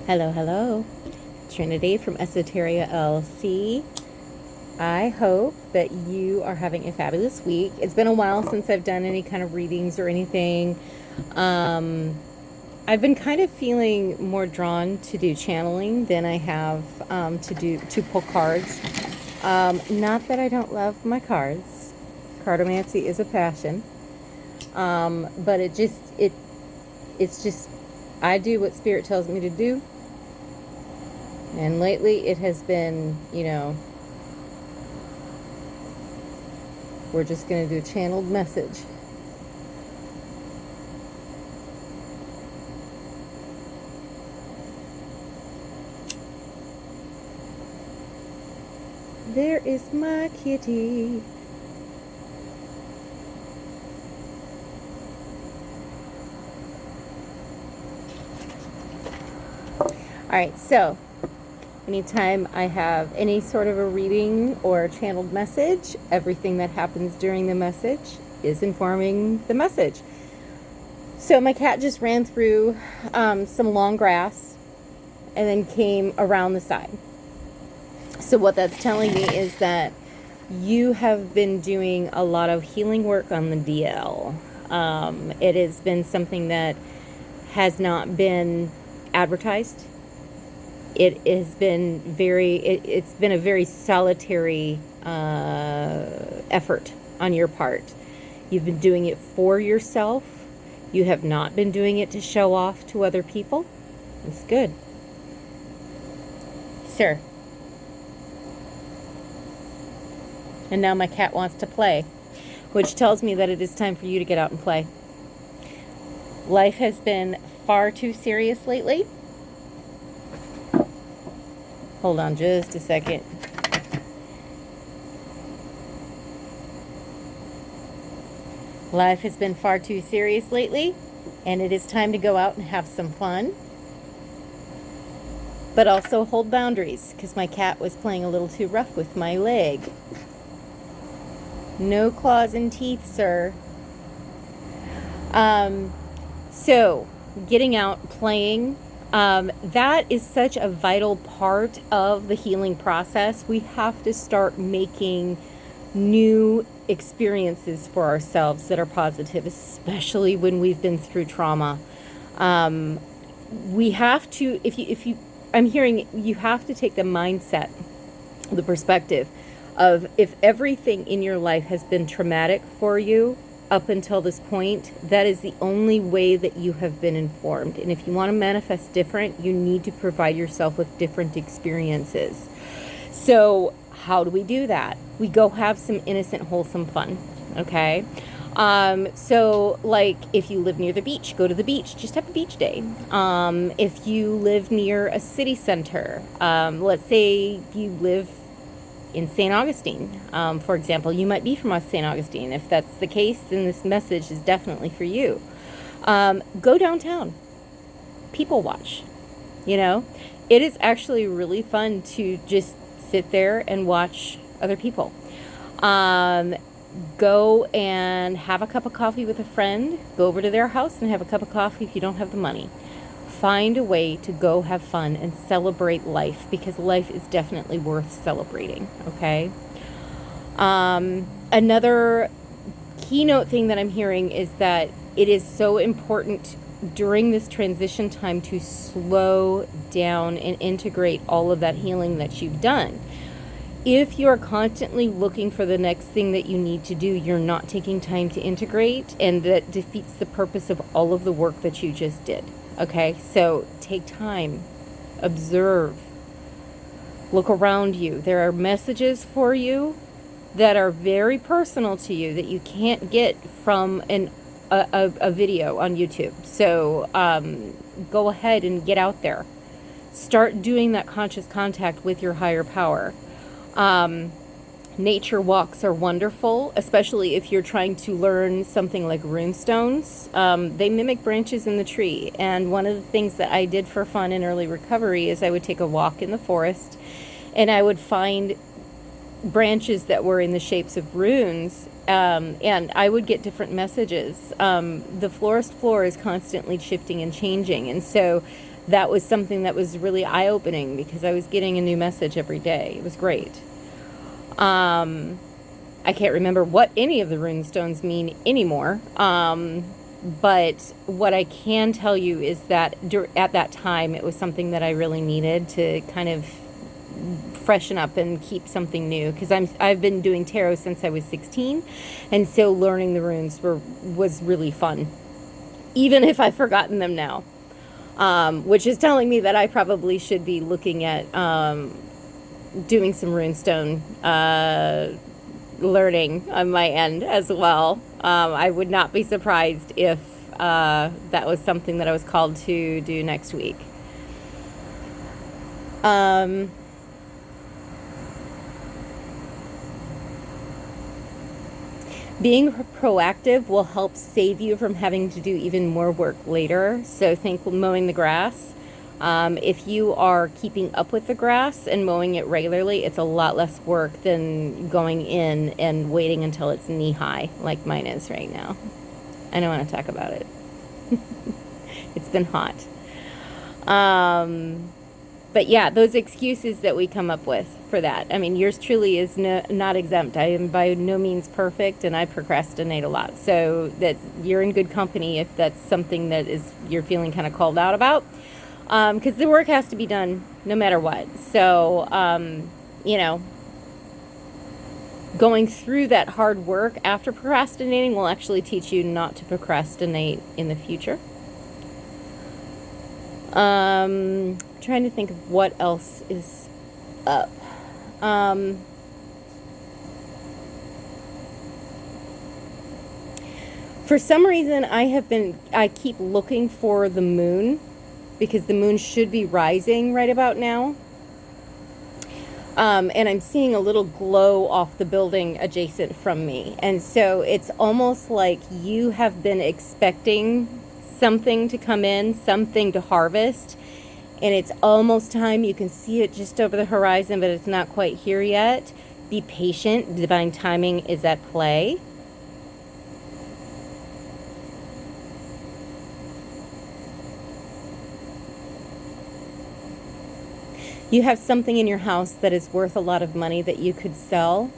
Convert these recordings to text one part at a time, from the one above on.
Hello, hello. Trinity from Esoteria LC. I hope that you are having a fabulous week. It's been a while since I've done any kind of readings or anything. Um, I've been kind of feeling more drawn to do channeling than I have to pull cards. Not that I don't love my cards. Cardomancy is a passion. But it's just I do what spirit tells me to do. And lately it has been, we're just going to do a channeled message. There is my kitty. All right, so anytime I have any sort of a reading or a channeled message, everything that happens during the message is informing the message. So my cat just ran through some long grass and then came around the side. So what that's telling me is that you have been doing a lot of healing work on the DL. It has been something that has not been advertised. It has been it's been a very solitary effort on your part. You've been doing it for yourself. You have not been doing it to show off to other people. It's good. Sir. And now my cat wants to play, which tells me that it is time for you to get out and play. Life has been far too serious lately. Hold on just a second. Life has been far too serious lately, and it is time to go out and have some fun. But also hold boundaries, because my cat was playing a little too rough with my leg. No claws and teeth, sir. So, getting out, playing, that is such a vital part of the healing process. We have to start making new experiences for ourselves that are positive, especially when we've been through trauma. We have to, I'm hearing you have to take the mindset, the perspective of if everything in your life has been traumatic for you up until this point, that is the only way that you have been informed. And if you want to manifest different, you need to provide yourself with different experiences. So how do we do that? We go have some innocent, wholesome fun. Okay. So like if you live near the beach, go to the beach, just have a beach day. If you live near a city center, let's say you live in St. Augustine, for example, you might be from St. Augustine. If that's the case, then this message is definitely for you. Go downtown, people watch, it is actually really fun to just sit there and watch other people. Go and have a cup of coffee with a friend, go over to their house and have a cup of coffee if you don't have the money. Find a way to go have fun and celebrate life, because life is definitely worth celebrating, okay? Another keynote thing that I'm hearing is that it is so important during this transition time to slow down and integrate all of that healing that you've done. If you're constantly looking for the next thing that you need to do, you're not taking time to integrate, and that defeats the purpose of all of the work that you just did. Okay, so take time, observe, look around you. There are messages for you that are very personal to you that you can't get from a video on YouTube. So go ahead and get out there. Start doing that conscious contact with your higher power. Nature walks are wonderful, especially if you're trying to learn something like runestones. They mimic branches in the tree. And one of the things that I did for fun in early recovery is I would take a walk in the forest and I would find branches that were in the shapes of runes. And I would get different messages. The forest floor is constantly shifting and changing. And so that was something that was really eye-opening because I was getting a new message every day. It was great. I can't remember what any of the rune stones mean anymore. But what I can tell you is that at that time, it was something that I really needed to kind of freshen up and keep something new, because I've been doing tarot since I was 16, and so learning the runes was really fun, even if I've forgotten them now, which is telling me that I probably should be looking at doing some runestone learning on my end as well. I would not be surprised if that was something that I was called to do next week. Being proactive will help save you from having to do even more work later. So think mowing the grass. If you are keeping up with the grass and mowing it regularly, it's a lot less work than going in and waiting until it's knee-high, like mine is right now. I don't want to talk about it. It's been hot. But yeah, those excuses that we come up with for that. I mean, yours truly is not exempt. I am by no means perfect, and I procrastinate a lot. So that you're in good company if that's something that you're feeling kind of called out about. Because the work has to be done no matter what. So, going through that hard work after procrastinating will actually teach you not to procrastinate in the future. Trying to think of what else is up. For some reason, I keep looking for the moon, because the moon should be rising right about now. And I'm seeing a little glow off the building adjacent from me. And so it's almost like you have been expecting something to come in, something to harvest, and it's almost time. You can see it just over the horizon, but it's not quite here yet. Be patient. Divine timing is at play. You have something in your house that is worth a lot of money that you could sell.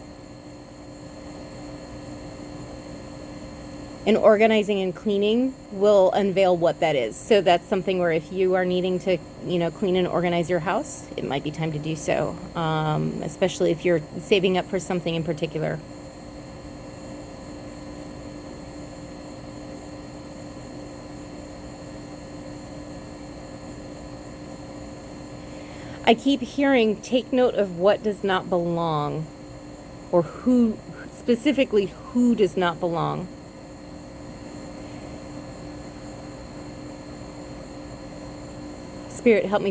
And organizing and cleaning will unveil what that is. So that's something where if you are needing to, clean and organize your house, it might be time to do so, especially if you're saving up for something in particular. I keep hearing, take note of what does not belong, or who does not belong. Spirit, help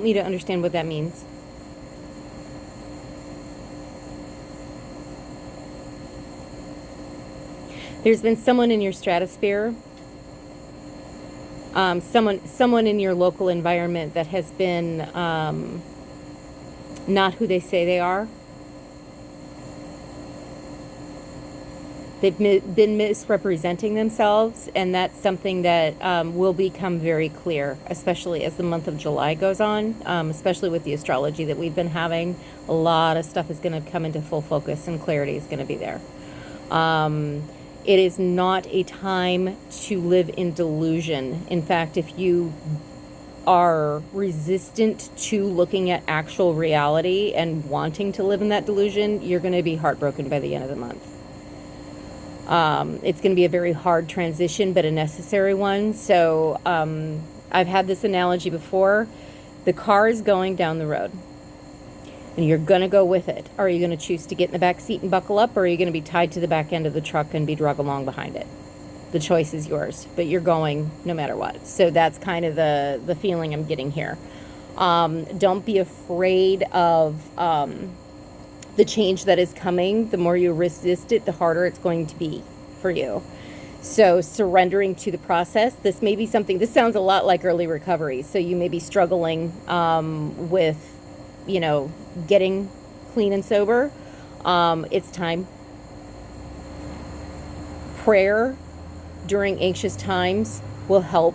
me to understand what that means. There's been someone in your stratosphere, someone in your local environment that has been not who they say they are. They've been misrepresenting themselves, and that's something that will become very clear, especially as the month of July goes on, especially with the astrology that we've been having. A lot of stuff is going to come into full focus, and clarity is going to be there. It is not a time to live in delusion. In fact, if you are resistant to looking at actual reality and wanting to live in that delusion, you're going to be heartbroken by the end of the month. It's going to be a very hard transition, but a necessary one. So I've had this analogy before. The car is going down the road, and you're going to go with it. Are you going to choose to get in the back seat and buckle up, or are you going to be tied to the back end of the truck and be drug along behind it? The choice is yours, but you're going no matter what. So that's kind of the feeling I'm getting here. Don't be afraid of the change that is coming. The more you resist it, the harder it's going to be for you. So surrendering to the process. This may be something, this sounds a lot like early recovery. So you may be struggling with, getting clean and sober. It's time. Prayer during anxious times will help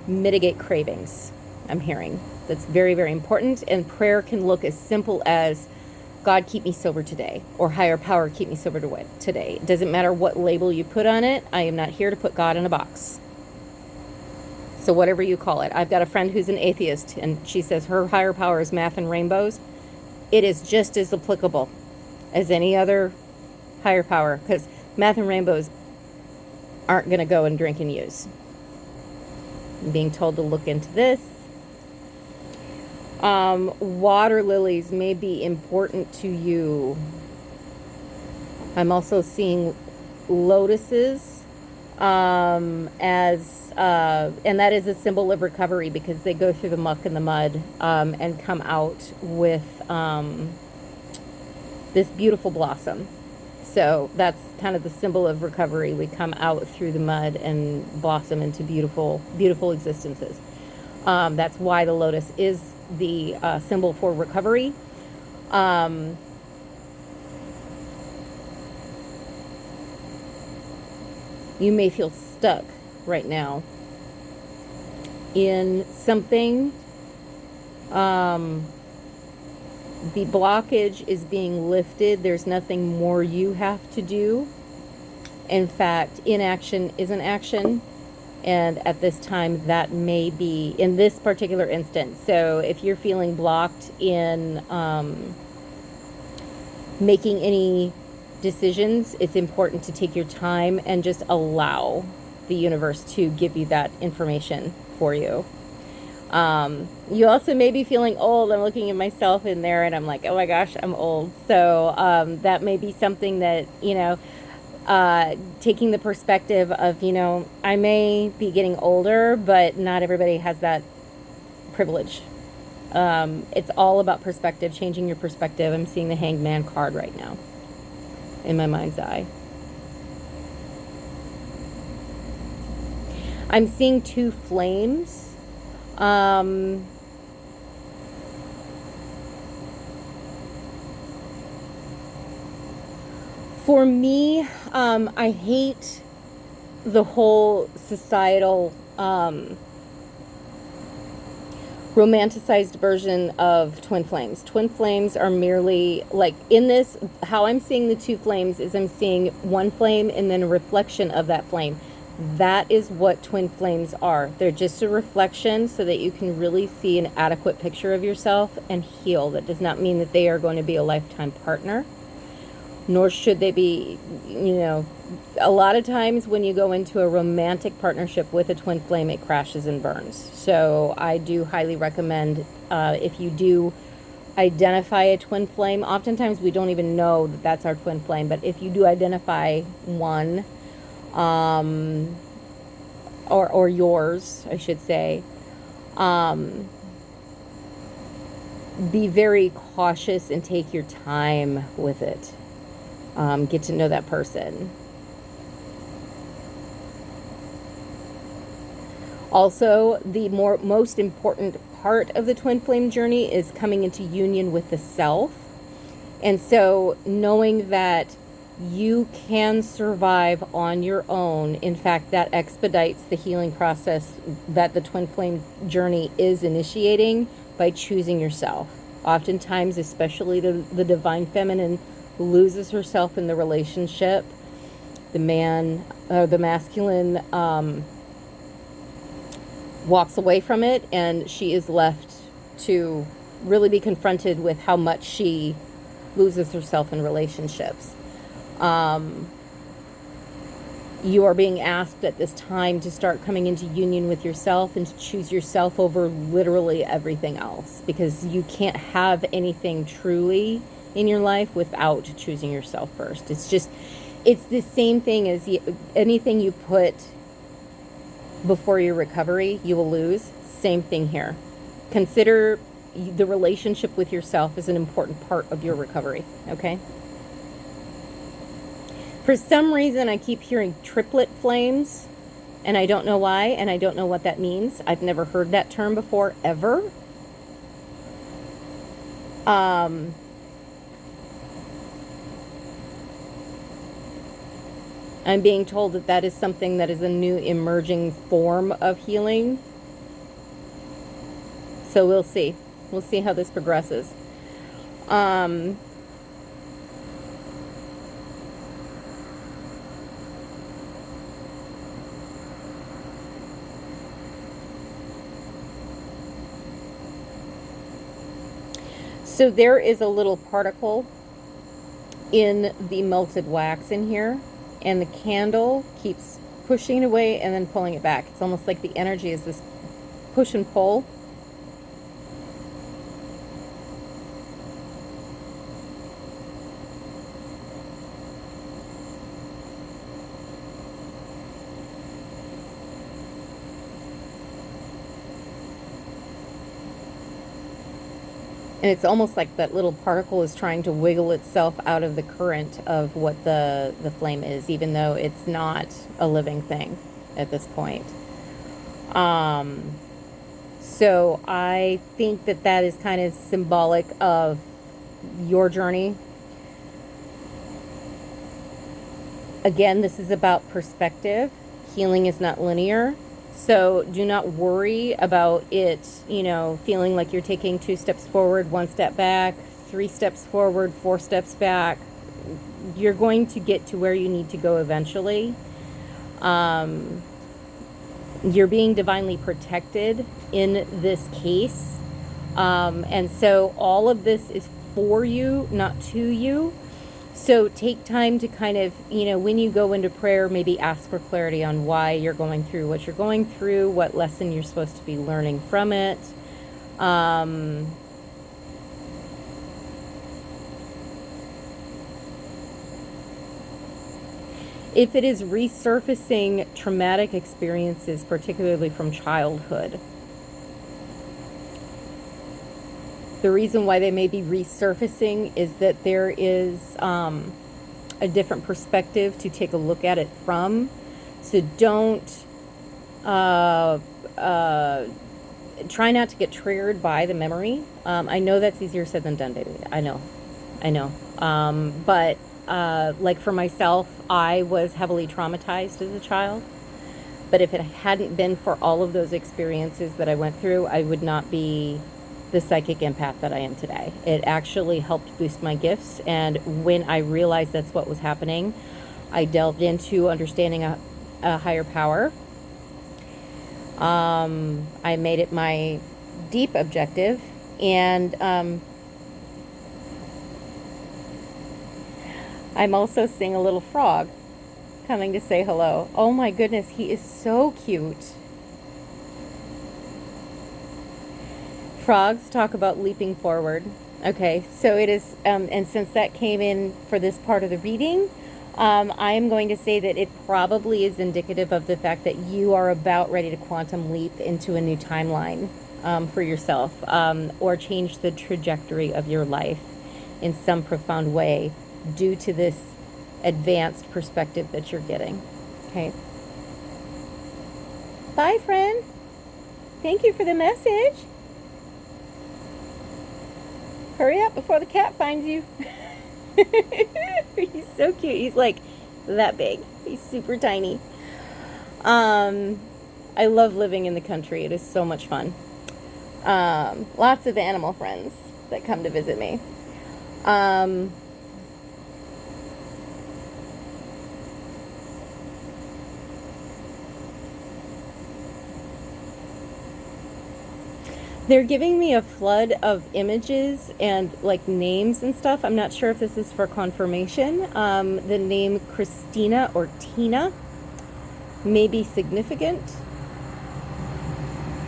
mitigate cravings. I'm hearing. That's very, very important. And prayer can look as simple as, God, keep me sober today, or higher power, keep me sober today. It doesn't matter what label you put on it. I am not here to put God in a box. So whatever you call it. I've got a friend who's an atheist, and she says her higher power is math and rainbows. It is just as applicable as any other higher power, because math and rainbows aren't going to go and drink and use. I'm being told to look into this. Water lilies may be important to you. I'm also seeing lotuses and that is a symbol of recovery, because they go through the muck and the mud and come out with this beautiful blossom. So that's kind of the symbol of recovery. We come out through the mud and blossom into beautiful, beautiful existences. That's why the lotus is the symbol for recovery. You may feel stuck right now in something. The blockage is being lifted. There's nothing more you have to do. In fact, inaction isn't action. And at this time, that may be in this particular instance. So if you're feeling blocked in making any decisions, it's important to take your time and just allow the universe to give you that information for you. You also may be feeling old. I'm looking at myself in there and I'm like, oh my gosh, I'm old. So that may be something that, taking the perspective of, I may be getting older, but not everybody has that privilege. It's all about perspective, changing your perspective. I'm seeing the Hanged Man card right now in my mind's eye. I'm seeing two flames. For me, I hate the whole societal romanticized version of twin flames. Twin flames are merely, like, in this, how I'm seeing the two flames is I'm seeing one flame and then a reflection of that flame. That is what twin flames are. They're just a reflection so that you can really see an adequate picture of yourself and heal. That does not mean that they are going to be a lifetime partner, nor should they be, a lot of times when you go into a romantic partnership with a twin flame, it crashes and burns. So I do highly recommend, if you do identify a twin flame, oftentimes we don't even know that that's our twin flame, but if you do identify one, or yours, I should say, be very cautious and take your time with it. Get to know that person. Also, the most important part of the twin flame journey is coming into union with the self. And so knowing that you can survive on your own, in fact, that expedites the healing process that the twin flame journey is initiating by choosing yourself. Oftentimes, especially the divine feminine loses herself in the relationship. The man, the masculine, walks away from it, and she is left to really be confronted with how much she loses herself in relationships. You are being asked at this time to start coming into union with yourself and to choose yourself over literally everything else, because you can't have anything truly in your life without choosing yourself first. It's the same thing as anything you put before your recovery, you will lose. Same thing here. Consider the relationship with yourself as an important part of your recovery, okay? For some reason, I keep hearing triplet flames, and I don't know why, and I don't know what that means. I've never heard that term before, ever. I'm being told that that is something that is a new emerging form of healing. So we'll see. We'll see how this progresses. So there is a little particle in the melted wax in here, and the candle keeps pushing it away and then pulling it back. It's almost like the energy is this push and pull. And it's almost like that little particle is trying to wiggle itself out of the current of what the flame is, even though it's not a living thing at this point. So I think that that is kind of symbolic of your journey. Again, this is about perspective. Healing is not linear. So do not worry about it, you know, feeling like you're taking 2 steps forward, 1 step back, 3 steps forward, 4 steps back. You're going to get to where you need to go eventually. You're being divinely protected in this case. And so all of this is for you, not to you. So take time to kind of, you know, when you go into prayer, maybe ask for clarity on why you're going through what you're going through, what lesson you're supposed to be learning from it. If it is resurfacing traumatic experiences, particularly from childhood, the reason why they may be resurfacing is that there is a different perspective to take a look at it from. So don't try not to get triggered by the memory. I know that's easier said than done, baby. I know. But like for myself, I was heavily traumatized as a child. But if it hadn't been for all of those experiences that I went through, I would not be the psychic empath that I am today. It actually helped boost my gifts, and when I realized that's what was happening, I delved into understanding a higher power. I made it my deep objective, and I'm also seeing a little frog coming to say hello. Oh my goodness, he is so cute. Frogs talk about leaping forward. Okay, so it is, and since that came in for this part of the reading, I am going to say that it probably is indicative of the fact that you are about ready to quantum leap into a new timeline for yourself, or change the trajectory of your life in some profound way due to this advanced perspective that you're getting. Okay. Bye, friend. Thank you for the message. Hurry up before the cat finds you. He's so cute. He's like that big. He's super tiny. I love living in the country. It is so much fun. Lots of animal friends that come to visit me. They're giving me a flood of images and like names and stuff. I'm not sure if this is for confirmation. The name Christina or Tina may be significant.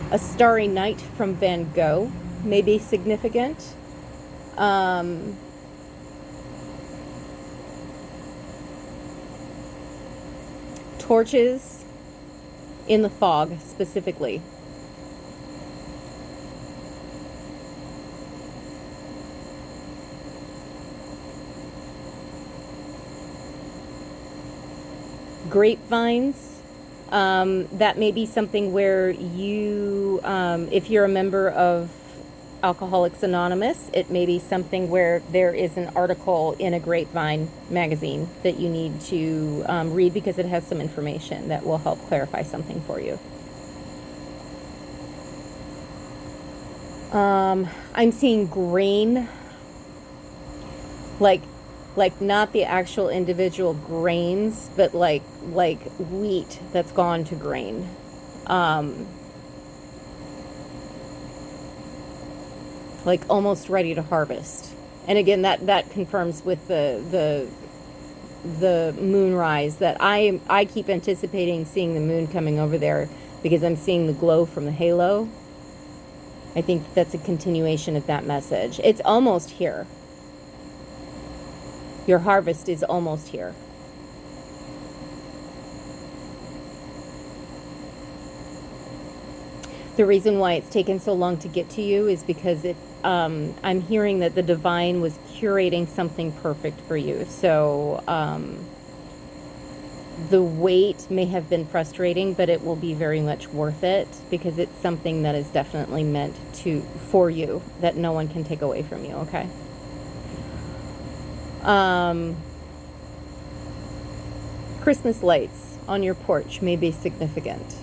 A Starry Night from Van Gogh may be significant. Torches in the fog specifically. Grapevines, that may be something where you, if you're a member of Alcoholics Anonymous, it may be something where there is an article in a Grapevine magazine that you need to read because it has some information that will help clarify something for you. I'm seeing grain, like not the actual individual grains, but like wheat that's gone to grain. Um, like almost ready to harvest. And again, that confirms with the moonrise that I keep anticipating seeing the moon coming over there because I'm seeing the glow from the halo. I think that's a continuation of that message. It's almost here. Your harvest is almost here. The reason why it's taken so long to get to you is because I'm hearing that the divine was curating something perfect for you. So the wait may have been frustrating, but it will be very much worth it because it's something that is definitely meant for you that no one can take away from you, okay? Christmas lights on your porch may be significant.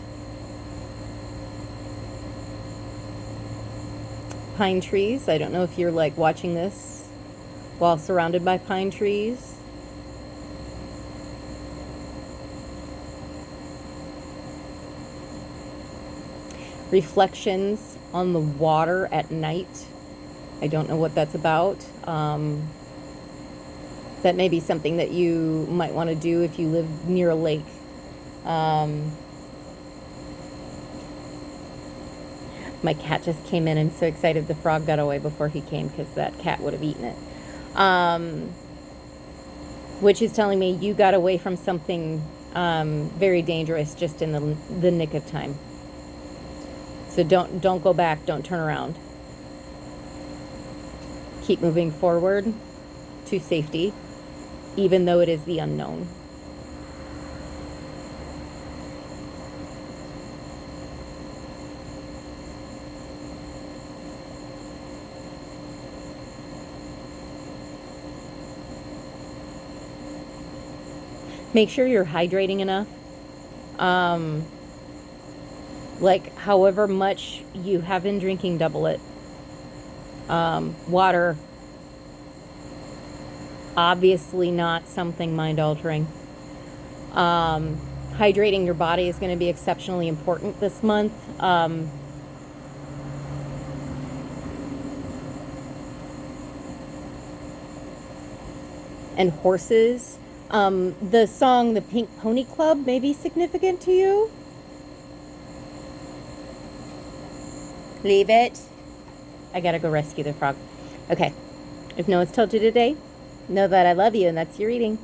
Pine trees. I don't know if you're like watching this while surrounded by pine trees. Reflections on the water at night. I don't know what that's about. That may be something that you might want to do if you live near a lake. My cat just came in. I'm so excited the frog got away before he came because that cat would have eaten it. Which is telling me you got away from something very dangerous just in the nick of time. So don't go back. Don't turn around. Keep moving forward to safety, even though it is the unknown. Make sure you're hydrating enough. Like however much you have been drinking, double it. Water, obviously not something mind-altering. Hydrating your body is going to be exceptionally important this month. And horses. The song The Pink Pony Club may be significant to you. Leave it. I gotta go rescue the frog. Okay. If no one's told you today, know that I love you, and that's your reading.